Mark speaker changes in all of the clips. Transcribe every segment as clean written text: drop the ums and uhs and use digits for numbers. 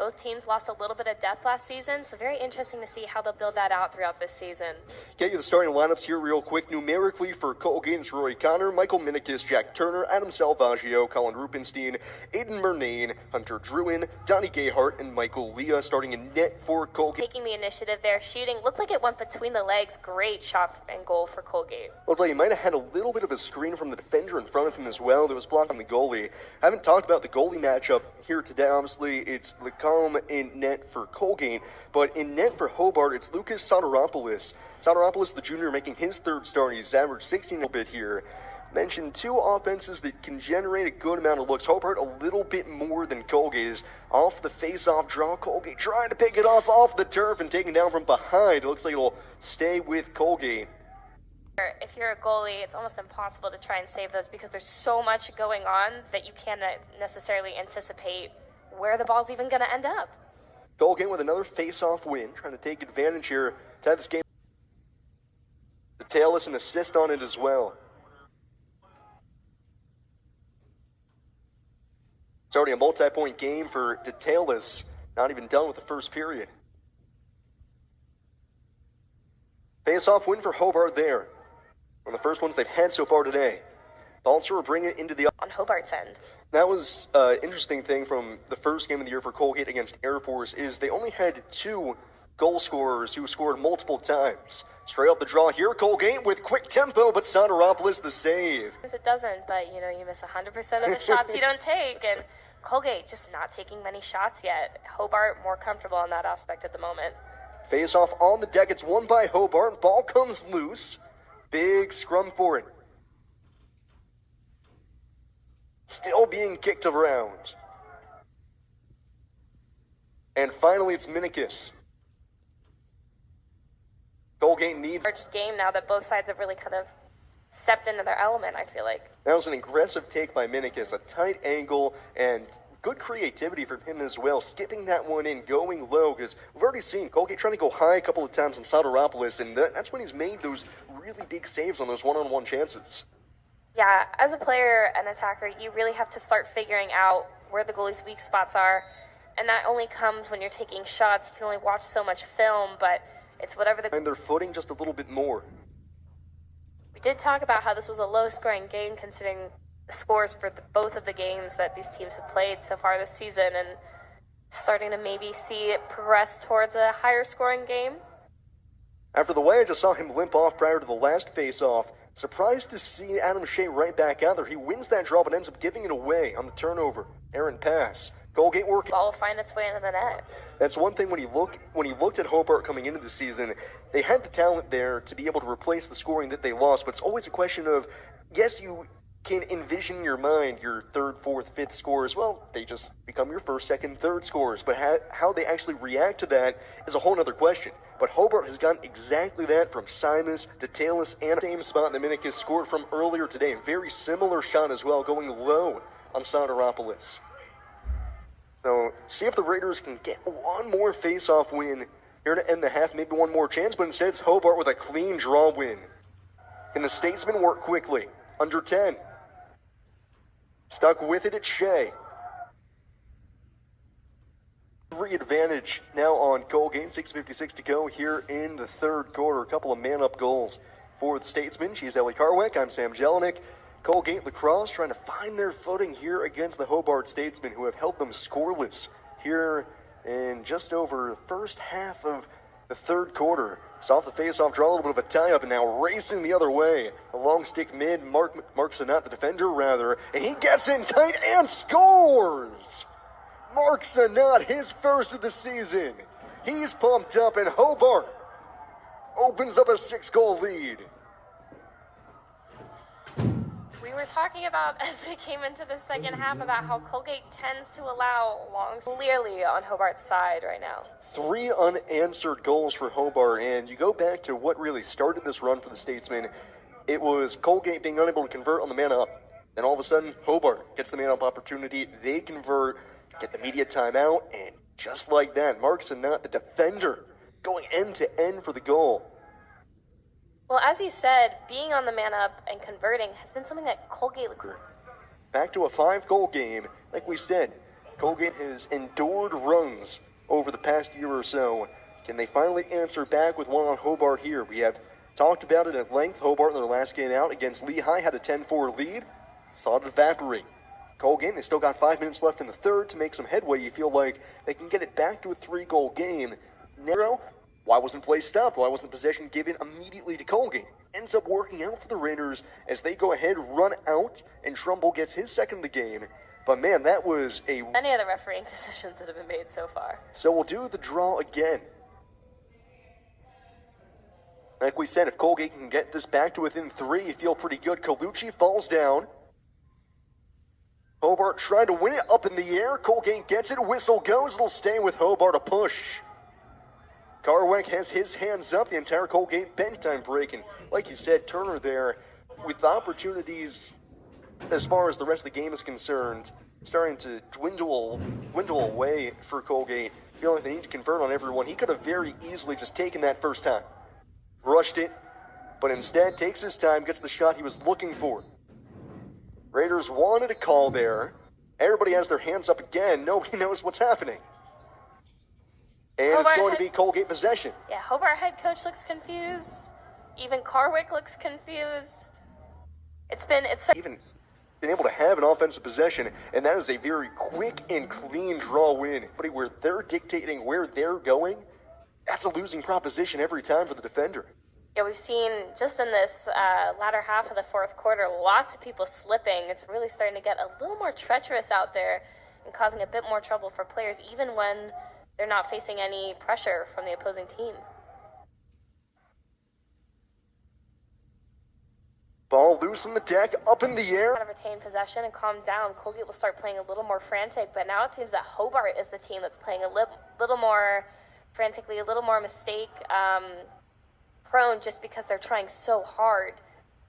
Speaker 1: both teams lost a little bit of depth last season, so very interesting to see how they'll build that out throughout this season.
Speaker 2: Get you the starting lineups here real quick. Numerically for Colgate, it's Rory Connor, Michael Minikis, Jack Turner, Adam Salvaggio, Colin Rupenstein, Aiden Murnane, Hunter Druin, Donnie Gayhart, and Michael Leah starting in net for Colgate.
Speaker 1: Taking the initiative there, shooting, looked like it went between the legs. Great shot and goal for Colgate.
Speaker 2: Looked like he might have had a little bit of a screen from the defender in front of him as well that was blocking the goalie. I haven't talked about the goalie matchup here today. Obviously, it's Lacombe in net for Colgate, but in net for Hobart, it's Lucas Soteropoulos. Soteropoulos, the junior, making his third start. He's averaged 16 a bit here. Mentioned two offenses that can generate a good amount of looks. Hobart a little bit more than Colgate is off the face-off draw. Colgate trying to pick it off the turf and taken down from behind. It looks like it'll stay with Colgate.
Speaker 1: If you're a goalie, it's almost impossible to try and save those because there's so much going on that you can't necessarily anticipate where the ball's even going to end up.
Speaker 2: Colgate with another face-off win, trying to take advantage here to have this game. The tailless an assist on it as well. It's already a multi-point game for Detailus, not even done with the first period. Face-off win for Hobart there. One of the first ones they've had so far today. Also, bring it into the...
Speaker 1: On Hobart's end.
Speaker 2: That was an interesting thing from the first game of the year for Colgate against Air Force is they only had two goal scorers who scored multiple times. Straight off the draw here, Colgate with quick tempo, but Soteropoulos the save.
Speaker 1: It doesn't, but you miss 100% of the shots you don't take, and Colgate just not taking many shots yet. Hobart more comfortable in that aspect at the moment.
Speaker 2: Face off on the deck, it's won by Hobart, ball comes loose. Big scrum for it. Still being kicked around. And finally it's Minikis. Colgate needs...
Speaker 1: game now that both sides have really kind of stepped into their element, I feel like.
Speaker 2: That was an aggressive take by Minikis, a tight angle and good creativity from him as well, skipping that one in, going low, because we've already seen Colgate trying to go high a couple of times on Soteropoulos, and that's when he's made those really big saves on those one-on-one chances.
Speaker 1: Yeah, as a player and attacker, you really have to start figuring out where the goalie's weak spots are, and that only comes when you're taking shots. You can only watch so much film, but it's whatever the...
Speaker 2: And they're footing just a little bit more.
Speaker 1: We did talk about how this was a low-scoring game considering the scores for both of the games that these teams have played so far this season, and starting to maybe see it progress towards a higher-scoring game.
Speaker 2: After the way I just saw him limp off prior to the last face-off, surprised to see Adam Shea right back out there. He wins that draw but ends up giving it away on the turnover. Errant pass. Colgate working.
Speaker 1: Ball will find its way into the net.
Speaker 2: That's one thing when he looked at Hobart coming into the season, they had the talent there to be able to replace the scoring that they lost, but it's always a question of, yes, you can envision in your mind your third, fourth, fifth scores. Well, they just become your first, second, third scores, but how they actually react to that is a whole other question. But Hobart has gotten exactly that from Simus to Taylor, and the same spot that Minikis scored from earlier today. A very similar shot as well, going low on Soteropoulos. So, see if the Raiders can get one more face-off win here to end the half, maybe one more chance, but instead it's Hobart with a clean draw win. Can the Statesmen work quickly? Under 10. Stuck with it at Shea. 3 advantage now on Colgate. 6:56 to go here in the third quarter. A couple of man-up goals for the Statesmen. She's Ellie Carwick. I'm Sam Jelinek. Colgate Lacrosse trying to find their footing here against the Hobart Statesmen, who have held them scoreless here in just over the first half of the third quarter. It's off the face-off draw, a little bit of a tie-up, and now racing the other way. A long stick mid, Mark Sanat, the defender, rather, and he gets in tight and scores! Mark Sanat, his first of the season. He's pumped up, and Hobart opens up a 6-goal lead.
Speaker 1: We were talking about, as we came into the second half, about how Colgate tends to allow longs clearly on Hobart's side right now.
Speaker 2: 3 unanswered goals for Hobart, and you go back to what really started this run for the Statesmen. It was Colgate being unable to convert on the man-up. Then all of a sudden, Hobart gets the man-up opportunity. They convert, get the media timeout, and just like that, Mark Sanat, the defender, going end-to-end for the goal.
Speaker 1: Well, as you said, being on the man-up and converting has been something that Colgate...
Speaker 2: Back to a 5-goal game. Like we said, Colgate has endured runs over the past year or so. Can they finally answer back with one on Hobart here? We have talked about it at length. Hobart in their last game out against Lehigh had a 10-4 lead. Saw it evaporate. Colgate, they still got 5 minutes left in the third to make some headway. You feel like they can get it back to a 3-goal game. Narrow, why wasn't play stopped? Why wasn't possession given immediately to Colgate? Ends up working out for the Raiders as they go ahead, run out, and Trumbull gets his second of the game. But man, that was
Speaker 1: many of the refereeing decisions that have been made so far.
Speaker 2: So we'll do the draw again. Like we said, if Colgate can get this back to within 3, you feel pretty good. Colucci falls down. Hobart trying to win it up in the air. Colgate gets it. Whistle goes. It'll stay with Hobart, a push. Carwick has his hands up. The entire Colgate bench time break. And like you said, Turner there with opportunities as far as the rest of the game is concerned, starting to dwindle away for Colgate. Feeling like they need to convert on everyone. He could have very easily just taken that first time. Rushed it, but instead takes his time, gets the shot he was looking for. Raiders wanted a call there. Everybody has their hands up again. Nobody knows what's happening. And Hobart it's going to be Colgate possession.
Speaker 1: Yeah, Hobart head coach looks confused. Even Carwick looks confused. It's
Speaker 2: even been able to have an offensive possession, and that is a very quick and clean draw win. But where they're dictating where they're going, that's a losing proposition every time for the defender.
Speaker 1: Yeah, we've seen just in this latter half of the fourth quarter, lots of people slipping. It's really starting to get a little more treacherous out there and causing a bit more trouble for players, even when they're not facing any pressure from the opposing team.
Speaker 2: Ball loose on the deck, up in the air.
Speaker 1: Kind of retain possession and calm down. Colgate will start playing a little more frantic, but now it seems that Hobart is the team that's playing a little more frantically, a little more mistake prone, just because they're trying so hard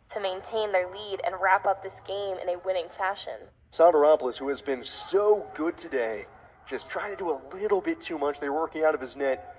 Speaker 1: to maintain their lead and wrap up this game in a winning fashion.
Speaker 2: Soteropoulos, who has been so good today, just trying to do a little bit too much. They're working out of his net.